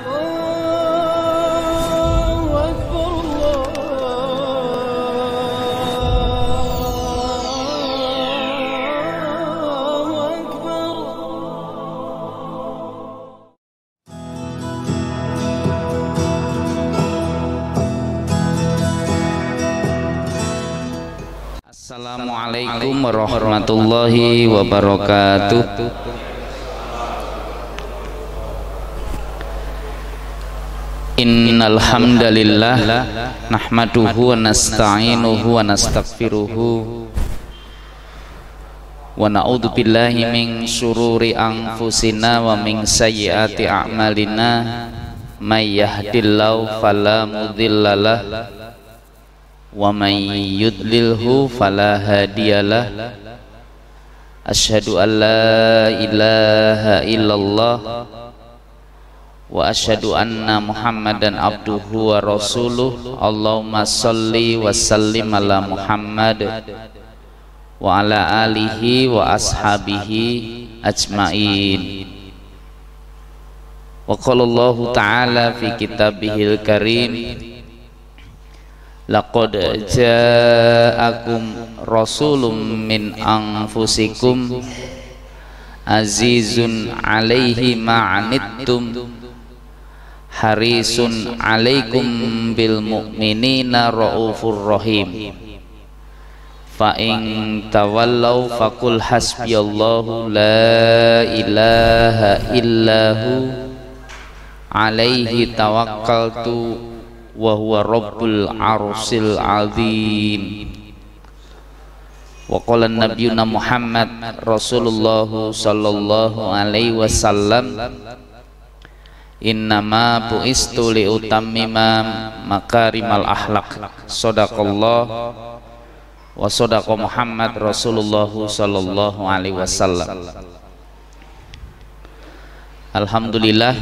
Assalamualaikum warahmatullahi wabarakatuh. Innal hamdalillah nahmaduhu wa nasta'inuhu wa nastaghfiruhu wa na'udzu billahi min syururi anfusina wa min sayyiati a'malina may yahdihillahu fala mudhillalah wa may yudlilhu fala hadiyalah. Asyhadu an la ilaha illallah wa asyhadu anna muhammadan abduhu wa rasuluh. Allahumma sholli wa sallim ala Muhammad wa ala alihi wa ashabihi ajmain. Wa qala Allahu ta'ala fi kitabihil karim, laqad ja'akum rasulun min anfusikum azizun alaihi ma'anittum harisun alaikum bil mu'minina raufur rahim. Fa in tawallaw faqul hasbiyallahu la ilaha illahu alaihi tawakkaltu wa huwa rabbul arsil azim. Wa qala nabiyuna Muhammad Rasulullah sallallahu alaihi wasallam, innama bu'istu li utammima makarimal akhlaq. Shadaqallah wa shadaqa Muhammad Rasulullah sallallahu alaihi wasallam. Alhamdulillah,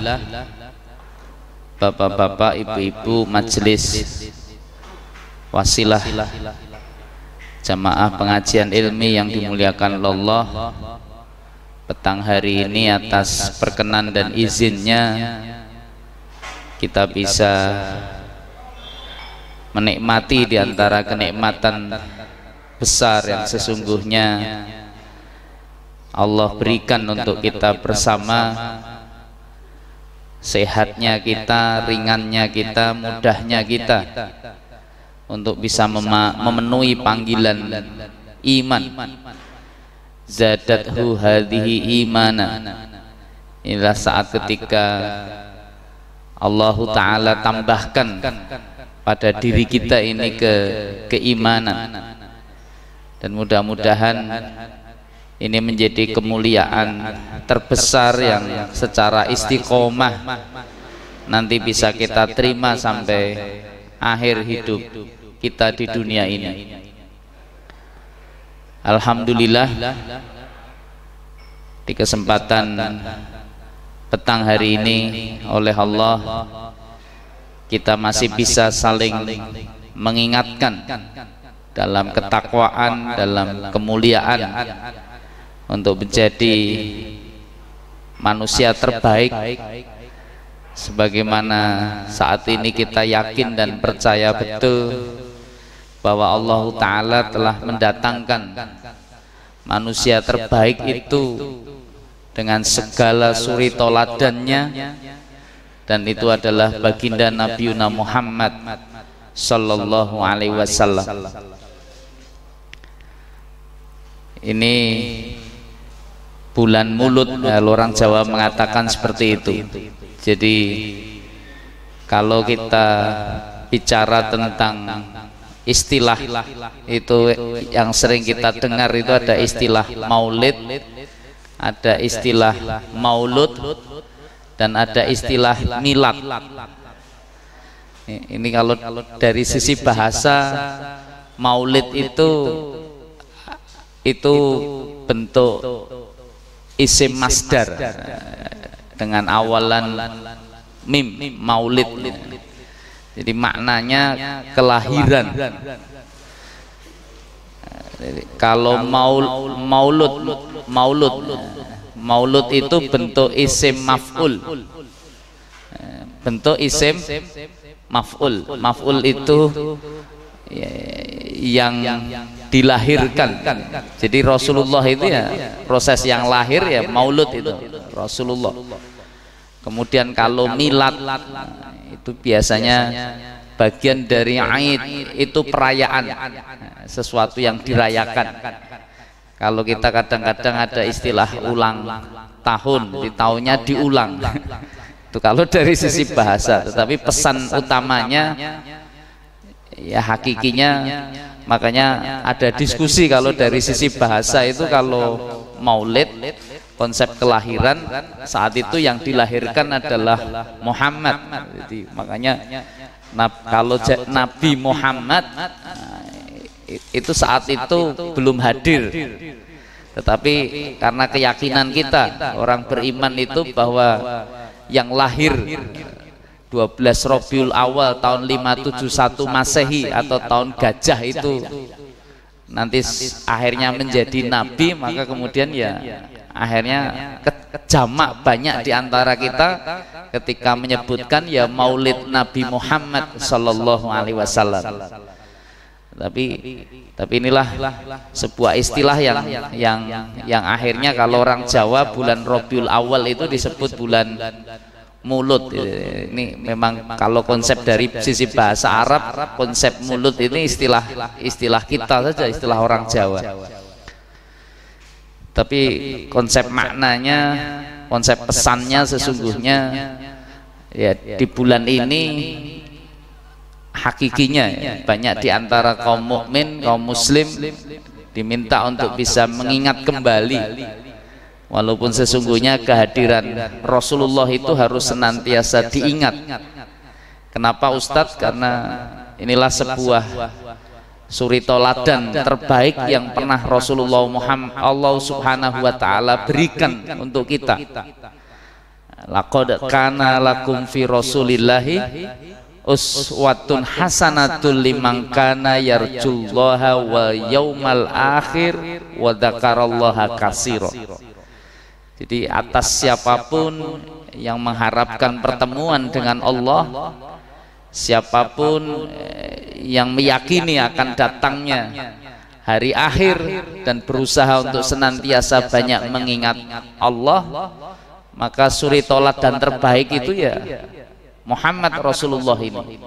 bapak-bapak, ibu-ibu majelis wasilah jamaah pengajian ilmi yang dimuliakan Allah, petang hari ini atas perkenan dan izinnya kita bisa menikmati di antara kenikmatan besar yang sesungguhnya Allah berikan untuk kita bersama. Sehatnya kita, ringannya kita, mudahnya kita untuk bisa memenuhi panggilan iman. Zadathu hadhihi imana. Inilah saat ketika Allah Ta'ala tambahkan pada diri kita ini keimanan, dan mudah-mudahan ini menjadi kemuliaan terbesar yang secara istiqomah nanti bisa kita terima sampai akhir hidup kita di dunia ini. Alhamdulillah, di kesempatan petang hari ini oleh Allah kita masih bisa saling mengingatkan dalam ketakwaan, dalam kemuliaan, untuk menjadi manusia terbaik sebagaimana saat ini kita yakin dan percaya betul bahwa Allah Ta'ala telah mendatangkan manusia terbaik itu dengan segala suri toladannya, dan itu adalah baginda Nabiuna Muhammad sallallahu alaihi wasallam. Ini bulan mulut, orang Jawa mengatakan seperti itu. Jadi kalau kita bicara tentang istilah itu yang sering kita dengar itu ada istilah maulid, ada istilah maulud, dan ada istilah milad. Ini kalau dari sisi bahasa, maulid itu bentuk isim masdar dengan awalan mim, maulid. Jadi maknanya kelahiran. Kalau maulud itu bentuk isim maf'ul, bentuk isim maf'ul. Maf'ul itu yang dilahirkan. Jadi Rasulullah itu ya proses yang lahir ya maulud itu Rasulullah. Kemudian kalau milad itu biasanya bagian dari Aid, itu perayaan, sesuatu yang dirayakan. Kalau kita kadang-kadang ada istilah ulang tahun, di tahunnya diulang. Itu kalau dari sisi bahasa, tetapi pesan utamanya ya hakikinya, makanya ada diskusi kalau dari sisi bahasa itu. Kalau maulid, konsep kelahiran, saat itu yang dilahirkan adalah Muhammad. Jadi makanya kalau Nabi Muhammad itu saat itu belum hadir, tetapi karena keyakinan kita orang beriman itu bahwa yang lahir 12 Rabiul Awal tahun 571 Masehi atau tahun gajah itu nanti akhirnya menjadi nabi, maka kemudian ya akhirnya jamak banyak di antara kita ketika menyebutkan ya maulid Nabi Muhammad sallallahu alaihi wasallam. Tapi inilah sebuah istilah yang akhirnya kalau orang Jawa bulan Rabiul Awal itu disebut bulan mulut. Ini memang kalau konsep dari sisi bahasa Arab, konsep mulut ini istilah kita saja, istilah orang Jawa. Tapi konsep maknanya, konsep pesannya sesungguhnya ya di bulan ini hakikinya ya, banyak di antara kaum mukmin, kaum muslim diminta untuk bisa mengingat kembali, walaupun sesungguhnya kehadiran Rasulullah itu harus senantiasa diingat. Kenapa Ustadz? Karena inilah sebuah suri toladan terbaik yang pernah Rasulullah Muhammad Allah Subhanahu wa taala berikan untuk kita. Laqad kana lakum fi Rasulillahi uswatun hasanatul liman kana yarjullaha wal yaumal akhir wa dzakarallaha katsira. Jadi atas siapapun yang mengharapkan pertemuan dengan Allah, siapapun yang meyakini akan datangnya hari akhir dan berusaha untuk senantiasa banyak mengingat Allah, maka suri toladan terbaik itu ya Muhammad Rasulullah ini.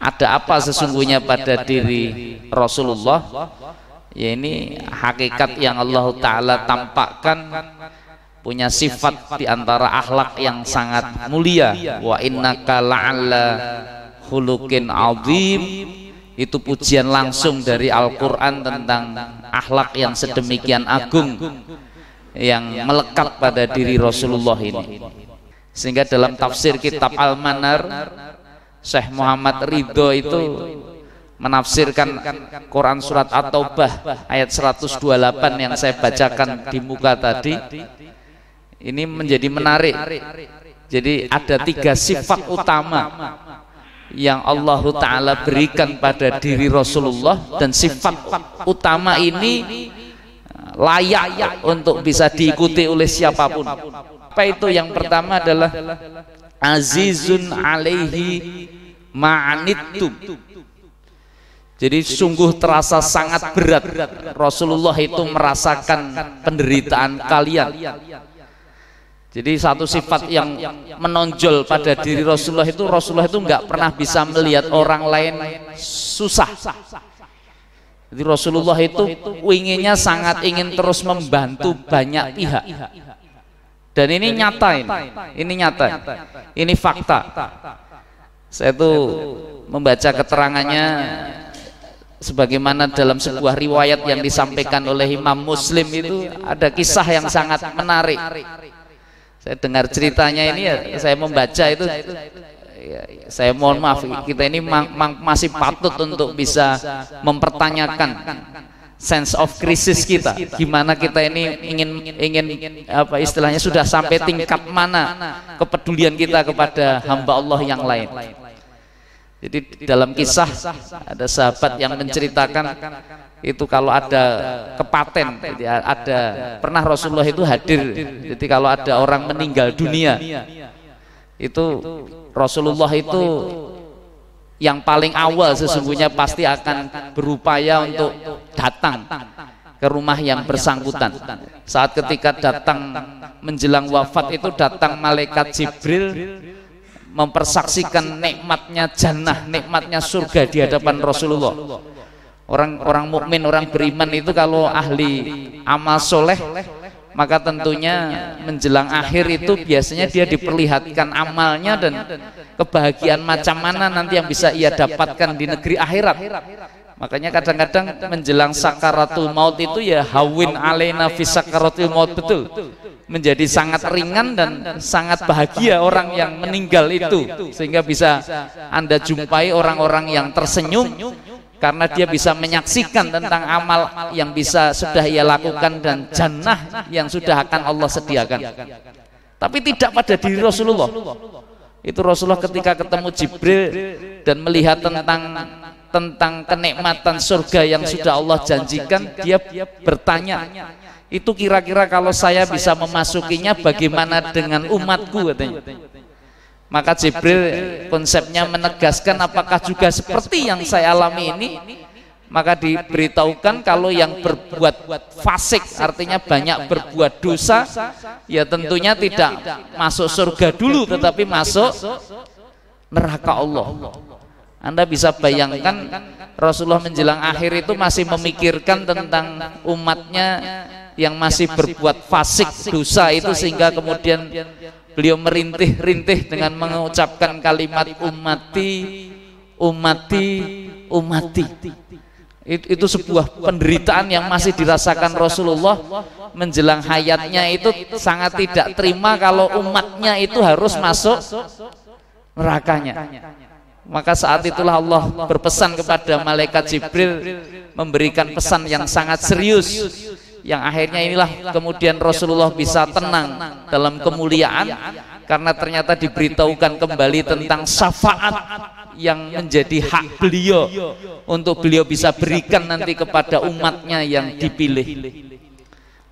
Ada apa sesungguhnya pada diri Rasulullah? Ya ini hakikat yang Allah Ta'ala tampakkan, punya sifat diantara akhlak yang sangat mulia. Wa innaka la'alla khuluqin azim. Itu pujian langsung dari Al-Quran tentang akhlak yang sedemikian agung yang melekat pada diri Rasulullah ini. Sehingga dalam tafsir kitab Al-Manar, Syekh Muhammad Ridho itu menafsirkan Quran surat At-Taubah ayat 128 yang saya bacakan di muka tadi. Ini menjadi menarik. Jadi ada 3 sifat utama yang Allah Ta'ala berikan pada diri Rasulullah, dan sifat utama ini layak untuk bisa diikuti oleh siapapun. Apa itu? Yang pertama adalah azizun alaihi ma'anittum. Jadi sungguh terasa sangat berat Rasulullah itu merasakan penderitaan kalian. Jadi satu sifat yang menonjol pada diri Rasulullah itu nggak pernah bisa melihat orang lain susah. Jadi Rasulullah itu inginnya sangat ingin terus membantu banyak pihak. Dan ini nyata, ini nyata, ini fakta. Saya tuh membaca keterangannya sebagaimana dalam sebuah riwayat yang disampaikan oleh Imam Muslim itu ada kisah yang sangat menarik. Saya dengar ceritanya ini ya, saya membaca itu ya, saya mohon maaf, kita ini masih patut untuk bisa mempertanyakan sense of crisis kita. Gimana kita ini ingin apa istilahnya, sudah sampai tingkat mana kepedulian kita kepada hamba Allah yang lain. Jadi dalam kisah ada sahabat yang menceritakan itu kalau ada kepaten, jadi ada pernah Rasulullah itu hadir. Jadi kalau ada orang meninggal dunia, itu Rasulullah itu yang paling awal sesungguhnya pasti akan berupaya untuk datang ke rumah yang bersangkutan. Saat ketika datang menjelang wafat itu datang malaikat Jibril mempersaksikan nikmatnya jannah, nikmatnya surga di hadapan Rasulullah. Orang mukmin, orang beriman itu kalau ahli amal soleh, maka tentunya menjelang akhir itu biasanya dia diperlihatkan amalnya dan kebahagiaan macam mana nanti yang bisa ia dapatkan di negeri akhirat. Makanya kadang-kadang menjelang sakaratul maut itu ya hawin alaina fi sakaratul maut, betul, menjadi sangat ringan dan sangat bahagia orang yang meninggal itu, sehingga bisa Anda jumpai orang-orang yang tersenyum karena dia bisa menyaksikan tentang amal yang bisa sudah ia lakukan dan jannah yang sudah akan Allah sediakan. Tapi tidak pada diri Rasulullah. Itu Rasulullah ketika ketemu Jibril dan melihat tentang kenikmatan surga yang sudah Allah janjikan, dia bertanya, itu kira-kira kalau saya bisa memasukinya bagaimana dengan umatku, katanya. Maka Jibril konsepnya menegaskan apakah juga seperti yang saya alami ini. Maka diberitahukan kalau yang berbuat fasik, artinya banyak berbuat dosa, ya tentunya tidak masuk surga dulu tetapi masuk neraka Allah. Anda bisa bayangkan Rasulullah menjelang akhir itu masih memikirkan tentang umatnya yang masih berbuat fasik dosa itu, sehingga kemudian beliau merintih-rintih dengan mengucapkan kalimat ummati, ummati, ummati. Itu sebuah penderitaan yang masih dirasakan Rasulullah menjelang hayatnya, itu sangat tidak terima kalau umatnya itu harus masuk nerakanya. Maka saat itulah Allah berpesan kepada malaikat Jibril, memberikan pesan yang sangat serius, yang akhirnya inilah kemudian Rasulullah bisa tenang dalam kemuliaan, karena ternyata diberitahukan kembali tentang syafaat yang menjadi hak beliau untuk beliau bisa berikan nanti kepada umatnya yang dipilih.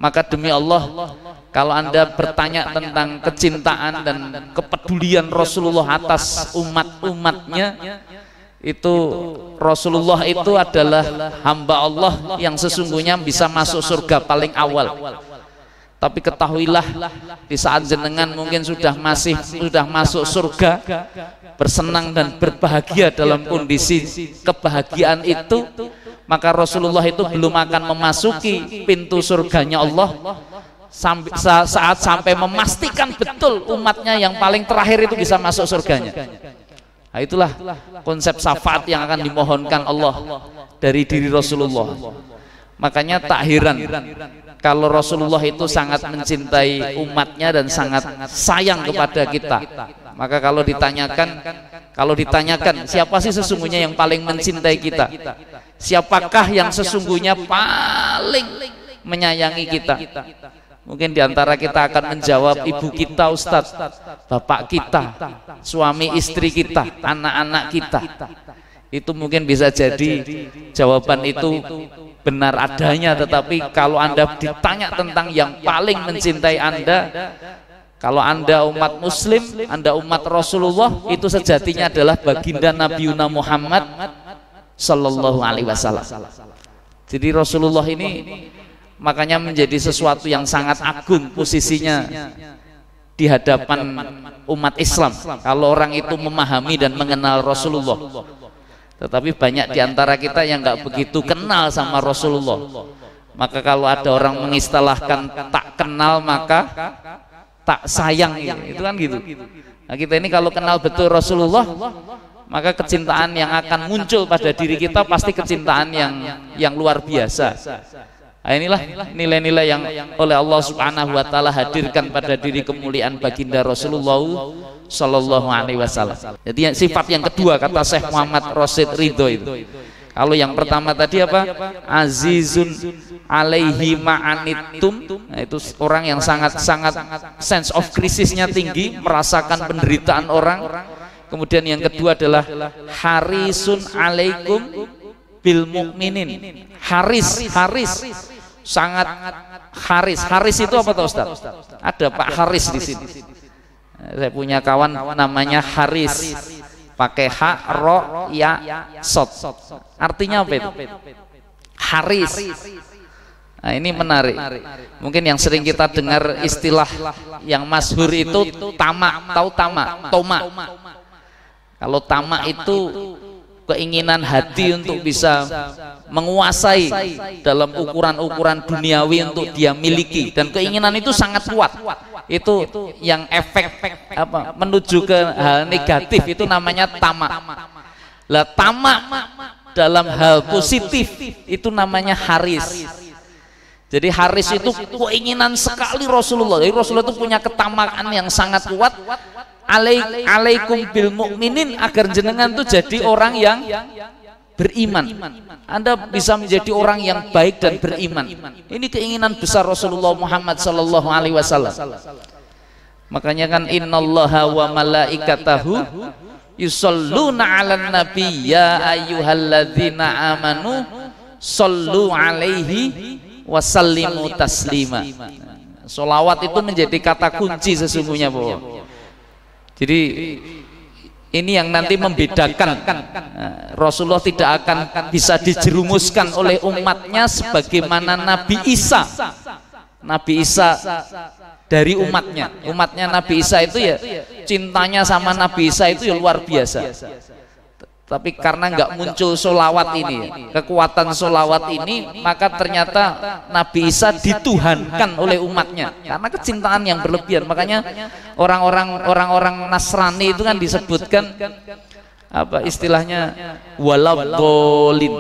Maka demi Allah, kalau Anda bertanya tentang kecintaan dan kepedulian Rasulullah atas umat-umatnya, itu Rasulullah itu adalah hamba Allah yang sesungguhnya bisa masuk surga paling awal. Tapi ketahuilah, di saat jenengan mungkin sudah masuk surga, bersenang dan berbahagia dalam kondisi kebahagiaan itu, maka Rasulullah itu belum akan memasuki pintu surganya Allah saat sampai memastikan betul umatnya yang paling terakhir itu bisa masuk surganya. Nah, itulah konsep syafaat yang akan dimohonkan Allah dari diri Rasulullah. Makanya tak heran kalau Rasulullah itu sangat mencintai umatnya dan sangat sayang kepada kita. Maka kalau ditanyakan siapa sih sesungguhnya yang paling mencintai kita, siapakah yang sesungguhnya paling menyayangi kita, mungkin diantara kita akan menjawab ibu kita, Ustadz, bapak kita, suami istri kita, anak-anak kita. Itu mungkin bisa jadi jawaban itu benar adanya, tetapi kalau Anda ditanya tentang yang paling mencintai Anda, kalau Anda umat Muslim, Anda umat Rasulullah, itu sejatinya adalah baginda Nabi Muhammad Sallallahu Alaihi Wasallam. Jadi Rasulullah ini makanya menjadi sesuatu yang sangat agung posisinya di hadapan umat Islam kalau orang itu memahami dan mengenal Rasulullah. Tetapi banyak diantara kita yang nggak begitu kenal sama Rasulullah. Maka kalau ada orang mengistilahkan tak kenal maka tak sayang, itu kan gitu. Nah, kita ini kalau kenal betul Rasulullah, maka kecintaan yang akan muncul pada diri kita pasti kecintaan yang luar biasa. Nah, inilah nilai-nilai yang oleh Allah Subhanahu wa taala hadirkan pada diri kemuliaan baginda Rasulullah Sallallahu Alaihi Wasallam. Jadi sifat yang kedua kata Syekh Muhammad Rasyid Ridho itu. Kalau yang pertama tadi apa? Azizun alaihi ma'anittum. Nah, itu orang yang sangat sense of krisisnya tinggi, merasakan penderitaan orang. Kemudian yang kedua adalah harisun alaikum bil mukminin. Haris sangat Haris itu apa tahu Ustaz? Ada Pak Haris di sini. Saya punya kawan namanya Haris, pakai H, Ro, Ya, Sot. Artinya apa itu? Haris. Nah, ini menarik. Mungkin yang sering kita dengar istilah yang masyhur itu tamak. Tahu tamak? Toma. Kalau tamak itu keinginan hati untuk bisa menguasai dalam ukuran-ukuran duniawi untuk dia miliki, dan keinginan itu sangat kuat. Itu yang efek apa menuju ke hal negatif itu namanya tamak. Lah tamak dalam hal positif itu namanya haris. Jadi haris itu keinginan sekali Rasulullah. Jadi Rasulullah itu punya ketamakan yang sangat kuat. Alaikum bil mukminin, agar jenengan tuh jadi orang yang beriman. Anda bisa menjadi orang yang baik dan beriman. Ini keinginan besar Rasulullah Muhammad sallallahu alaihi wasallam. Makanya kan innallaha wa malaikatahu yusholluna 'alan nabi ya ayyuhalladzina amanu shollu 'alaihi wasallimu taslima. Sholawat itu menjadi kata kunci sesungguhnya, bahwa jadi ini yang nanti membedakan. Rasulullah tidak akan bisa dijerumuskan oleh umatnya sebagaimana Nabi Isa. Nabi Isa dari umatnya Nabi Isa itu ya cintanya sama Nabi Isa itu ya luar biasa. Tapi karena nggak muncul sholawat ini, kekuatan sholawat ini, maka ternyata Nabi Isa dituhankan oleh umatnya karena kecintaan yang berlebihan. Makanya orang-orang Nasrani itu kan disebutkan apa istilahnya waladhdallin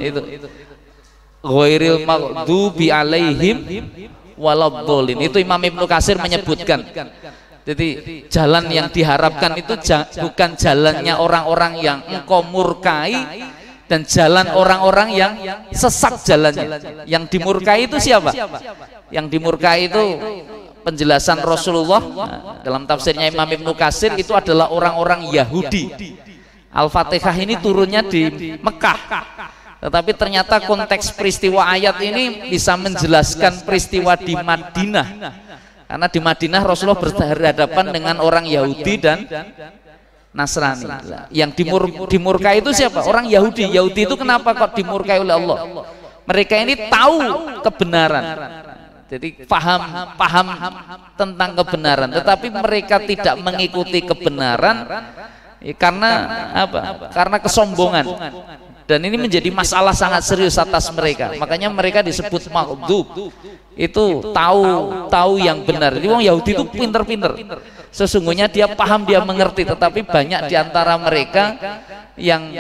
itu ghairil maghdubi alaihim waladhdallin. Itu Imam Ibnu Katsir menyebutkan. Jadi jalan yang diharapkan itu bukan jalannya orang-orang yang engkau murkai, dan jalan orang-orang yang sesat jalannya. Yang dimurkai itu siapa? Yang dimurkai itu penjelasan Rasulullah dalam tafsirnya Imam Ibnu Katsir itu adalah orang-orang Yahudi. Al-Fatihah ini turunnya di Mekah, tetapi ternyata konteks peristiwa ayat ini bisa menjelaskan peristiwa di Madinah. Karena di Madinah Rasulullah berhadapan dengan orang Yahudi dan Nasrani. Yang dimurkai itu siapa? Orang Yahudi. Yahudi itu kenapa kok dimurkai oleh Allah? Mereka ini tahu kebenaran, jadi paham tentang kebenaran, tetapi mereka tidak mengikuti kebenaran karena apa? Karena kesombongan. Dan ini menjadi masalah sangat serius atas mereka. Makanya mereka disebut maghdub. Itu tahu yang benar. Jadi orang Yahudi itu pinter-pinter. Sesungguhnya dia paham, dia mengerti, tetapi banyak di antara mereka yang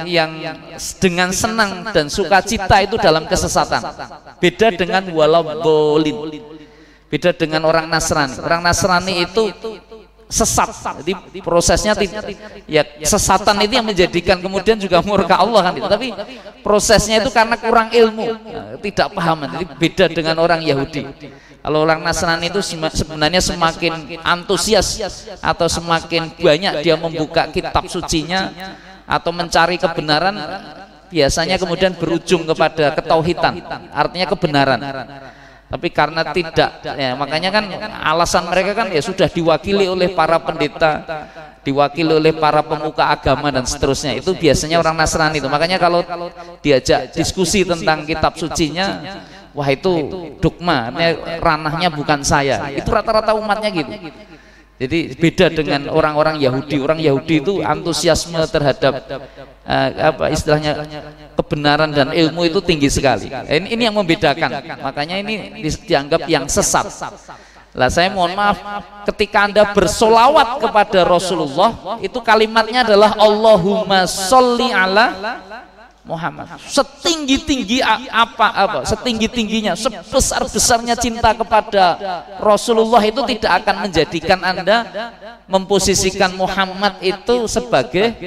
dengan senang dan sukacita itu dalam kesesatan. Beda dengan waladhdallin. Beda dengan orang Nasrani. Orang Nasrani itu sesat, jadi prosesnya ya kesesatan itu yang menjadikan kemudian juga murka Allah kan, tapi prosesnya itu karena kurang ilmu, tidak paham. Jadi beda dengan orang Yahudi. Kalau orang Nasrani itu sebenarnya semakin antusias atau semakin banyak dia membuka kitab sucinya atau mencari kebenaran, biasanya kemudian berujung kepada ketauhidan, artinya kebenaran. Tapi karena tidak, ya, makanya kan alasan mereka kan ya sudah diwakili oleh para pendeta, diwakili oleh para pemuka agama dan seterusnya. Itu biasanya orang Nasrani itu. Makanya kalau diajak diskusi tentang kitab sucinya, wah itu dogma, ranahnya bukan saya. Itu rata-rata umatnya gitu. Jadi beda dengan orang-orang Yahudi. Orang Yahudi itu antusiasme terhadap apa istilahnya kebenaran dan ilmu itu tinggi sekali. Ini yang membedakan. Makanya ini dianggap yang sesat. Lah saya mohon maaf, ketika Anda bersolawat kepada Rasulullah, itu kalimatnya adalah Allahumma sholli ala Muhammad. Setinggi-tinggi setinggi-tingginya, sebesar-besarnya cinta kepada Rasulullah itu tidak akan menjadikan Anda memposisikan Muhammad itu sebagai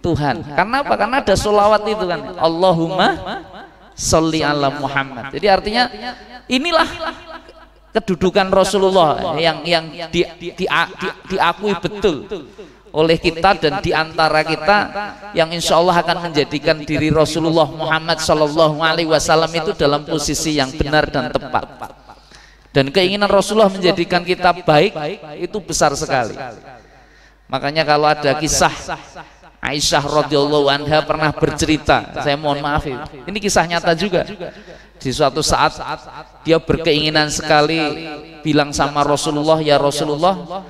Tuhan. Karena apa? Karena ada sholawat itu kan, Allahumma sholli ala Muhammad. Jadi artinya inilah kedudukan Rasulullah yang diakui betul oleh kita dan diantara kita yang insya Allah akan menjadikan diri Rasulullah Muhammad Sallallahu Alaihi Wasallam itu dalam posisi yang benar dan tepat. Dan keinginan Rasulullah menjadikan kita baik itu besar sekali. Makanya kalau ada kisah Aisyah radhiyallahu anha pernah bercerita, saya mohon maaf ini kisah nyata juga. Di suatu saat dia berkeinginan sekali bilang sama Rasulullah, ya Rasulullah,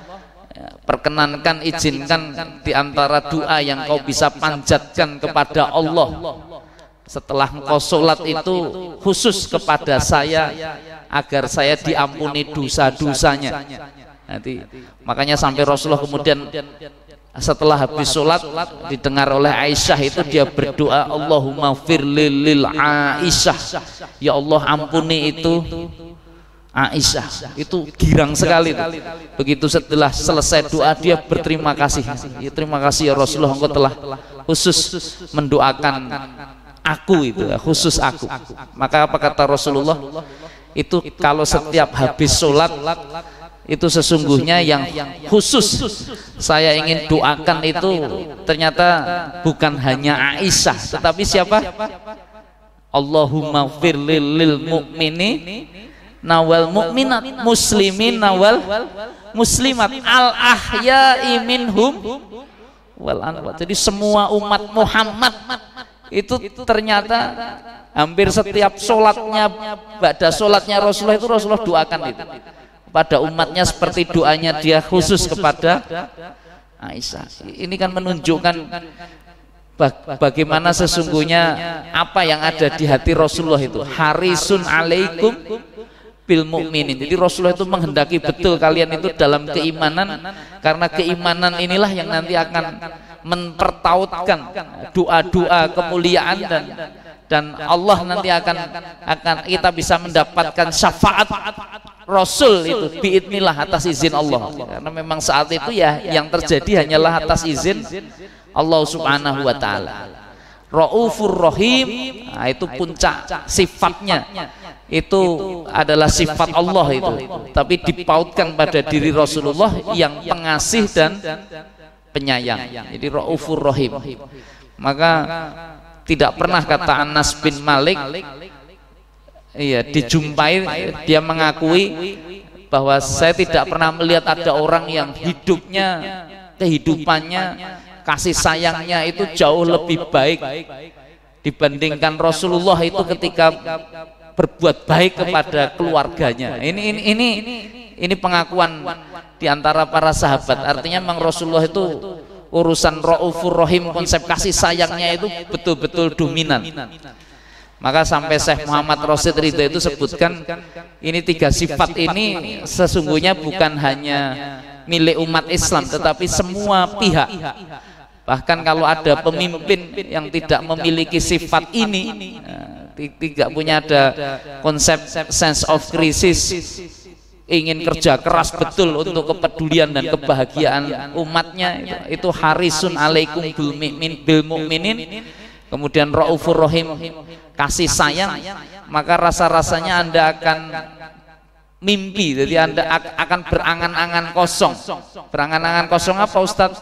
perkenankan, izinkan di antara doa yang kau bisa panjatkan kepada Allah setelah engkau sholat itu khusus kepada saya agar saya diampuni dosa-dosanya. Nanti makanya sampai Rasulullah kemudian setelah habis sholat didengar oleh Aisyah itu dia berdoa, Allahumma firli lil Aisyah, ya Allah ampuni itu Aisyah. Itu girang sekali. Begitu setelah selesai doa dia berterima kasih, ya, terima kasih ya Rasulullah, engkau telah khusus mendoakan aku itu, khusus aku. Maka apa kata Rasulullah? Itu kalau setiap habis sholat itu sesungguhnya yang khusus saya ingin doakan itu ternyata bukan hanya Aisyah, tetapi siapa? Allahumma firlil lil mu'mini nawal mu'minat muslimin nawal muslimat al ahya'i minhum wal amwat. Jadi semua umat Muhammad itu ternyata hampir setiap sholatnya, ba'da sholatnya Rasulullah itu Rasulullah doakan itu pada umatnya seperti doanya dia khusus kepada Aisyah. Ini kan menunjukkan bagaimana sesungguhnya apa yang ada di hati Rasulullah itu, harisun alaikum bil mu'minin. Jadi Rasulullah itu menghendaki betul kalian itu dalam keimanan, karena keimanan inilah yang nanti akan mempertautkan doa-doa kemuliaan dan Allah nanti akan kita bisa mendapatkan syafaat Rasul itu biidnillah, atas izin Allah. Karena memang saat itu ya yang terjadi hanyalah atas izin Allah Subhanahu wa taala. Raufur Rahim, nah, itu puncak sifatnya. Itu adalah sifat Allah itu, tapi dipautkan pada diri Rasulullah yang pengasih dan penyayang. Jadi Raufur Rahim. Maka tidak pernah kata Anas bin Malik, iya, dijumpai dia mengakui bahwa saya tidak pernah melihat ada orang yang hidupnya, kehidupannya, kasih sayangnya itu jauh lebih baik dibandingkan Rasulullah itu ketika berbuat baik kepada keluarganya. Ini pengakuan di antara para sahabat. Artinya memang Rasulullah itu urusan Raufur Rahim, konsep kasih sayangnya itu betul-betul dominan. Maka sampai Syekh Muhammad Rasyid Ridho itu sebutkan ini tiga sifat ini sesungguhnya bukan hanya milik umat Islam tetapi semua pihak. Bahkan kalau ada pemimpin yang tidak memiliki sifat ini, tidak punya ada konsep sense of crisis, ingin kerja keras betul untuk kepedulian dan kebahagiaan umatnya, itu harisun alaikum bil mu'minin, kemudian Raufur Rahim, kasih sayang, maka rasa-rasanya Anda akan mimpi, jadi Anda akan berangan-angan kosong. Berangan-angan kosong apa Ustadz?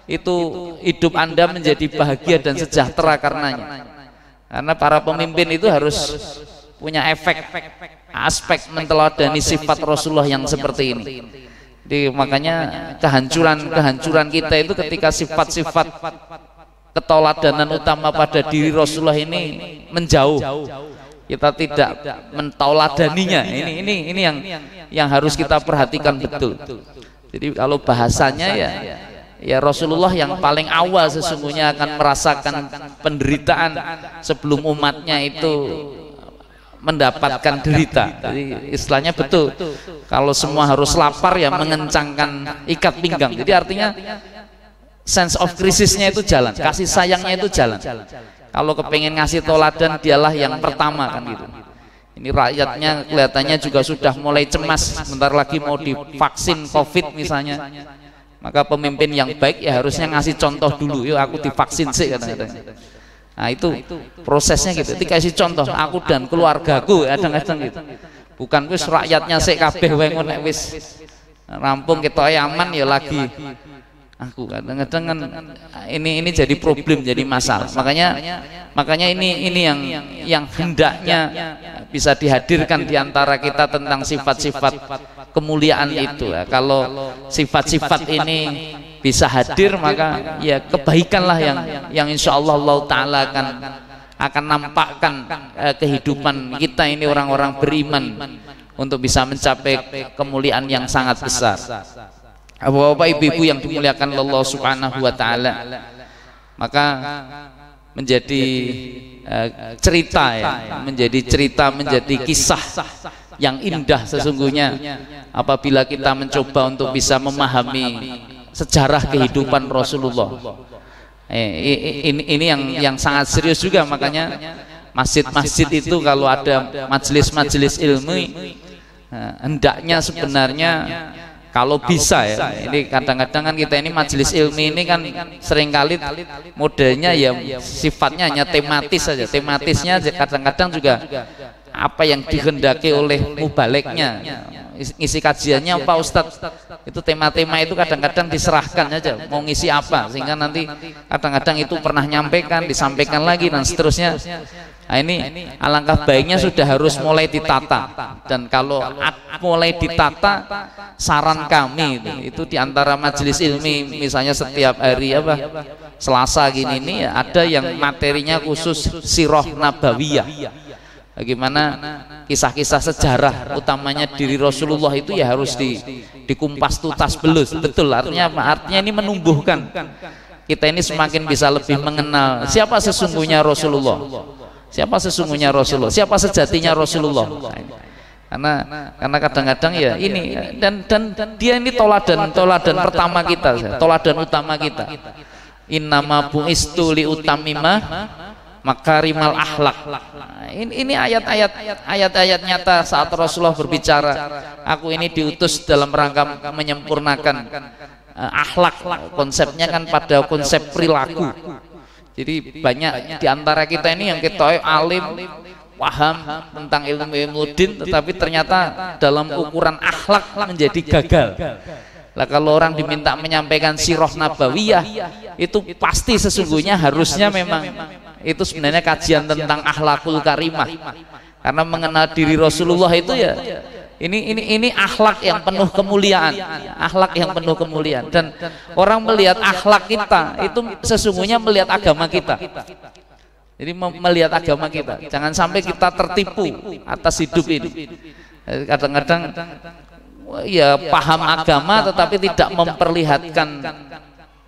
Itu hidup Anda menjadi bahagia dan sejahtera karenanya. Karena para pemimpin itu harus punya aspek menteladani sifat Rasulullah yang seperti ini. Jadi makanya kehancuran kita itu ketika sifat-sifat keteladanan utama pada diri Rasulullah ini menjauh. Kita tidak mentauladaninya. Ini yang harus kita perhatikan betul. Jadi kalau bahasanya ya Rasulullah yang paling awal sesungguhnya akan merasakan penderitaan sebelum umatnya itu mendapatkan derita. Jadi istilahnya betul. Kalau semua harus lapar ya mengencangkan ikat pinggang. Jadi artinya sense of crisisnya itu jalan, kasih sayangnya itu jalan. Kalau kepengen ngasih toladan dialah yang pertama kan gitu. Ini rakyatnya kelihatannya juga sudah mulai cemas, sebentar lagi mau divaksin COVID misalnya. Maka pemimpin yang baik ya harusnya ngasih contoh dulu. Yuk aku divaksin sih kadang-kadang. Nah itu prosesnya gitu. Dikasih contoh aku dan keluargaku kadang-kadang gitu. Bukan wis rakyatnya sik kabeh wae ngono wis rampung ketok aman ya lagi aku. Kadang-kadang kan ini jadi problem, jadi masalah. Makanya ini yang hendaknya bisa dihadirkan di antara kita tentang sifat-sifat kemuliaan itu. Kalau sifat-sifat ini bisa hadir, maka ya kebaikanlah yang insya Allah Allah Ta'ala akan nampakkan kehidupan kita ini orang-orang beriman untuk bisa mencapai kemuliaan yang sangat besar. Bapak ibu-ibu yang dimuliakan Allah Subhanahu wa Ta'ala, maka menjadi cerita ya, menjadi kisah yang indah sesungguhnya apabila kita mencoba untuk bisa memahami sejarah kehidupan Rasulullah. Ini yang sangat serius juga, makanya masjid-masjid itu kalau ada majelis-majelis ilmu, hendaknya sebenarnya kalau bisa ya, ini kadang-kadang kan kita ini majelis ilmi ini kan seringkali modelnya ya sifatnya hanya tematis saja. Tematisnya kadang-kadang juga apa yang dikehendaki oleh mubaliknya, isi kajiannya apa Ustadz, itu tema-tema itu kadang-kadang diserahkan aja mau ngisi apa, sehingga nanti kadang-kadang itu pernah nyampaikan, disampaikan lagi dan seterusnya. Nah, ini alangkah baiknya sudah harus mulai ditata, dan kalau mulai ditata, saran kami itu diantara majelis ilmi misalnya setiap hari Selasa gini ini ya, ada yang materinya khusus sirah nabawiyah, bagaimana kisah-kisah sejarah utamanya diri Rasulullah itu ya harus dikumpas tuntas belus. Betul, artinya apa? Artinya ini menumbuhkan kita ini semakin bisa lebih mengenal siapa sesungguhnya Rasulullah. Siapa sesungguhnya Rasulullah? Siapa sejatinya Rasulullah? Karena kadang-kadang ya ini dan dia ini toladan pertama kita, toladan utama kita. Innama bu'istu liutamimah makarimal akhlak. Ini ayat-ayat nyata saat Rasulullah berbicara, aku ini diutus dalam rangka menyempurnakan akhlak. Konsepnya kan pada konsep perilaku. Jadi banyak diantara kita ini yang kita alim, paham tentang ilmu din, tetapi ternyata dalam ukuran akhlak menjadi gagal. Lah kalau orang diminta menyampaikan sirah nabawiyah, itu pasti sesungguhnya harusnya memang itu sebenarnya kajian tentang akhlakul karimah. Karena mengenal diri Rasulullah itu ya ini akhlak yang penuh kemuliaan, akhlak yang penuh kemuliaan, dan orang melihat akhlak kita itu sesungguhnya melihat agama kita. Jadi melihat agama kita, jangan sampai kita tertipu atas hidup ini. Kadang-kadang ya paham agama tetapi tidak memperlihatkan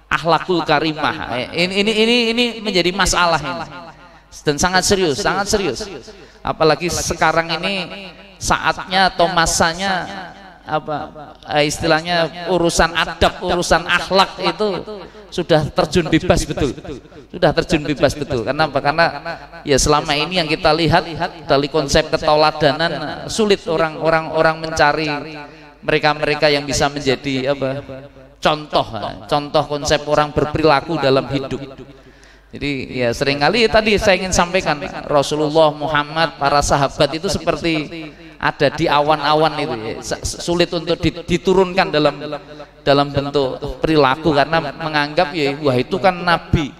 akhlakul karimah. Ini menjadi masalah ini, dan sangat serius, sangat serius. Apalagi sekarang ini saatnya atau masanya istilahnya urusan adab, urusan akhlak itu sudah terjun bebas betul, sudah terjun bebas betul. Kenapa? Karena ya selama ini yang kita lihat dari konsep ketauladanan sulit orang mencari mereka yang bisa menjadi contoh konsep orang berperilaku dalam hidup. Jadi ya seringkali tadi saya ingin sampaikan, Rasulullah Muhammad, para sahabat itu seperti ada di awan-awan itu ya, sulit untuk diturunkan dalam bentuk perilaku karena menganggap ya wah itu kan nabi,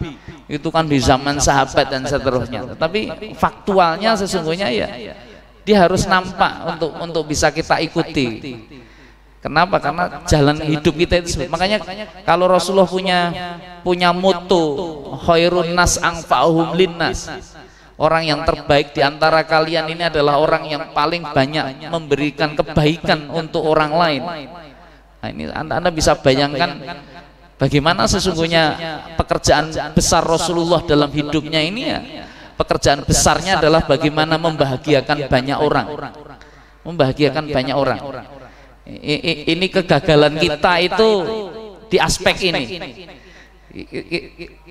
itu kan di zaman sahabat dan seterusnya. Tapi faktualnya sesungguhnya ya dia harus nampak untuk bisa kita ikuti. Kenapa? Karena jalan hidup kita itu. Makanya kalau Rasulullah punya moto khairun nas anfa'uhum linnas, orang yang terbaik di antara kalian ini adalah orang yang paling banyak memberikan kebaikan untuk orang lain. Nah, ini anda bisa bayangkan bagaimana sesungguhnya pekerjaan besar Rasulullah dalam hidupnya ini ya. Pekerjaan besarnya adalah bagaimana membahagiakan banyak orang, membahagiakan banyak orang. Ini kegagalan kita itu di aspek ini.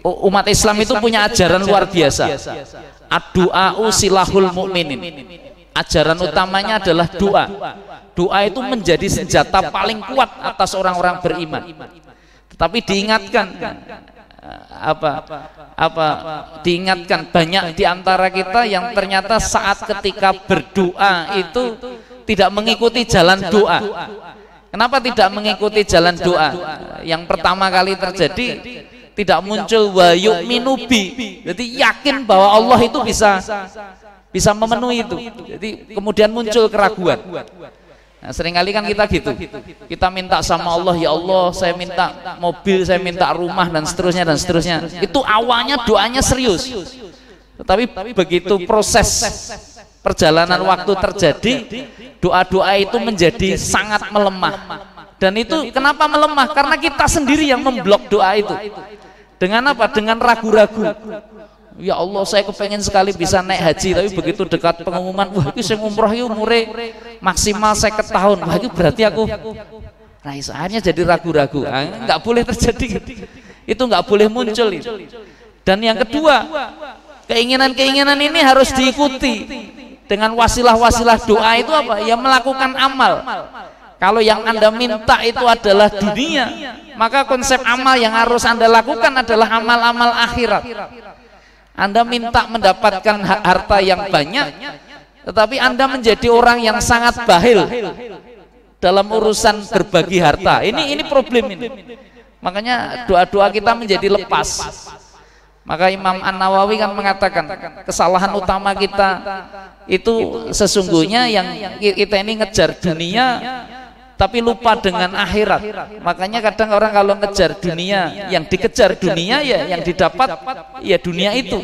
Umat Islam itu punya ajaran luar biasa. Ad-du'a'u silahul mu'minin. Ajaran utamanya adalah doa. Doa itu menjadi senjata paling kuat atas orang-orang beriman. Tetapi diingatkan diingatkan banyak di antara kita yang ternyata saat ketika berdoa itu tidak mengikuti jalan doa. Kenapa tidak mengikuti jalan doa? Yang pertama kali terjadi tidak muncul wa yu'minu bi. Jadi yakin bahwa Allah itu bisa memenuhi itu. Jadi kemudian muncul keraguan. Nah, seringkali kan kita gitu. Kita minta sama Allah, ya Allah, saya minta mobil, saya minta rumah dan seterusnya dan seterusnya. Itu awalnya doanya serius. Tetapi begitu proses perjalanan waktu terjadi, doa-doa itu menjadi sangat melemah. Dan itu kenapa melemah? Karena kita sendiri yang memblok doa itu. Dengan apa? Dengan ragu-ragu. Ya Allah, saya kepengen sekali bisa naik haji, tapi begitu dekat pengumuman, wah itu saya umroh itu umure maksimal 50 tahun. Wah itu berarti aku akhirnya jadi ragu-ragu. Nggak boleh terjadi. Itu nggak boleh muncul itu. Dan yang kedua, keinginan-keinginan ini harus diikuti dengan wasilah-wasilah doa itu apa? Ya melakukan amal. Kalau yang Anda minta itu adalah dunia, maka konsep amal yang harus Anda lakukan adalah amal-amal akhirat. Anda minta mendapatkan harta yang banyak, tetapi Anda menjadi orang yang sangat bakhil dalam urusan berbagi harta. Ini problem ini. Makanya doa-doa kita menjadi lepas. Maka Imam An-Nawawi kan mengatakan kesalahan utama kita itu sesungguhnya yang kita ini ngejar dunia tapi lupa dengan akhirat. Makanya kadang orang kalau ngejar dunia, yang dikejar dunia ya yang didapat ya dunia itu.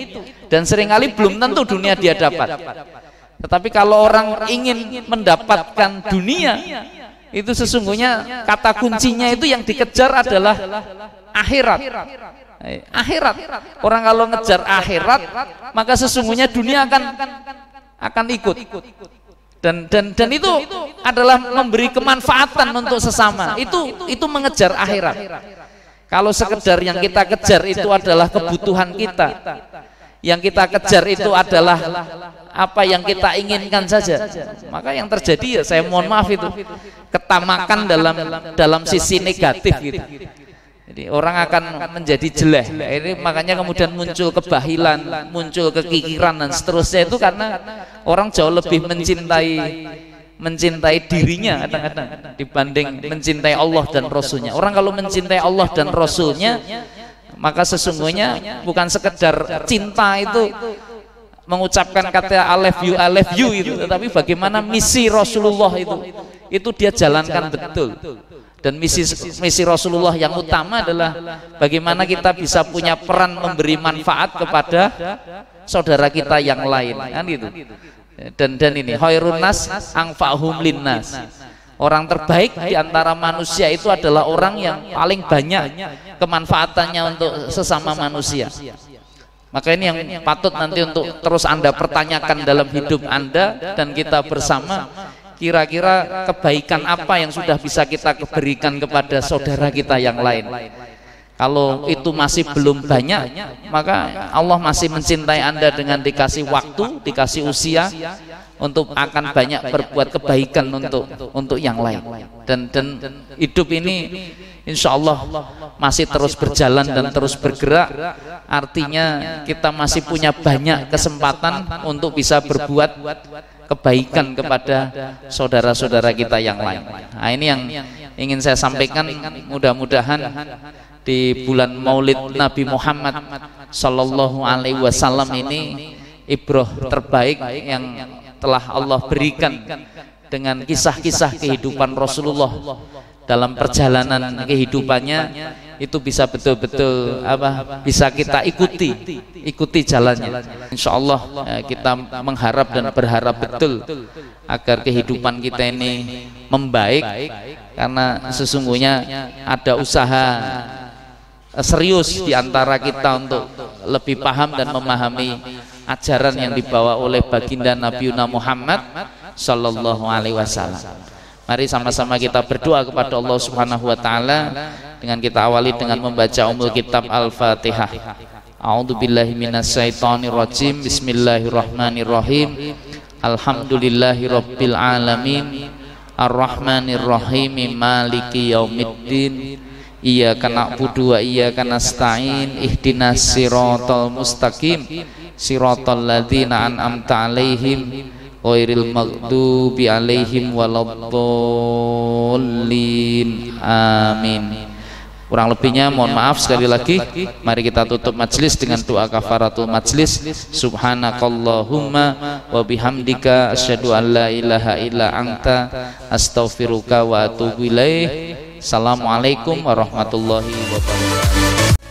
Dan seringkali belum tentu dunia dia dapat. Tetapi kalau orang ingin mendapatkan dunia, itu sesungguhnya kata kuncinya itu yang dikejar adalah akhirat. Akhirat. Orang kalau ngejar akhirat, maka sesungguhnya dunia akan ikut. Dan itu adalah memberi kemanfaatan untuk sesama. Itu mengejar akhirat. Kalau sekedar yang kita kejar itu adalah kebutuhan kita, yang kita kejar itu adalah apa yang kita inginkan saja, maka yang terjadi ya saya mohon maaf itu ketamakan dalam sisi negatif gitu. Jadi orang akan menjadi jelek. Ini makanya kemudian muncul kebahilan, muncul kekikiran dan seterusnya itu karena orang jauh lebih mencintai dirinya kadang-kadang dibanding mencintai Allah dan Rasulnya. Orang kalau mencintai Allah dan Rasulnya, maka sesungguhnya bukan sekedar cinta itu mengucapkan kata I love you itu, tetapi bagaimana misi Rasulullah itu dia jalankan betul. Dan misi Rasulullah yang utama adalah bagaimana kita bisa punya peran memberi manfaat kepada saudara kita yang lain, kan gitu. Dan ini khairun nas anfa'hum linnas. Orang terbaik di antara manusia itu adalah orang yang paling banyak kemanfaatannya untuk sesama manusia. Maka ini yang patut nanti untuk terus Anda pertanyakan dalam hidup Anda dan kita bersama. Kira-kira kebaikan apa yang sudah bisa kita berikan kepada saudara kita yang lain. Kalau itu masih belum banyak, maka Allah masih mencintai Anda dengan dikasih waktu, dikasih usia untuk akan banyak berbuat kebaikan untuk yang lain. Dan hidup ini insya Allah masih terus berjalan dan terus bergerak. Artinya kita masih punya banyak kesempatan untuk bisa berbuat kebaikan kepada saudara-saudara kita yang lain. Nah, ini yang ingin saya sampaikan. Mudah-mudahan di bulan Maulid Nabi Muhammad Sallallahu Alaihi Wasallam ini ibrah terbaik yang telah Allah berikan dengan kisah-kisah kehidupan Rasulullah dalam perjalanan kehidupannya itu bisa betul-betul bisa kita ikuti jalannya. Insya Allah kita mengharap dan berharap betul agar kehidupan kita ini membaik, karena sesungguhnya ada usaha serius di antara kita untuk lebih paham dan memahami ajaran yang dibawa oleh baginda Nabi Muhammad Sallallahu Alaihi Wasallam. Mari sama-sama kita berdoa kepada Allah Subhanahu wa taala dengan kita awali dengan membaca Ummul Kitab Al-Fatihah. A'udzubillahi minasyaitonirrajim. Bismillahirrahmanirrahim. Alhamdulillahirabbil alamin. Arrahmanirrahim. Maliki yaumiddin. Iyyaka na'budu wa iyyaka nasta'in. Ihdinas siratal mustaqim. Siratal ladzina an'amta 'alaihim ghairil maghdubi alaihim waladdallin. Amin. Kurang lebihnya mohon maaf sekali lagi. Mari kita tutup majelis dengan doa kafaratul majelis. Subhanakallahumma wa bihamdika asyhadu an la ilaha illa anta astaghfiruka wa atubu ilaih. Assalamualaikum warahmatullahi wabarakatuh.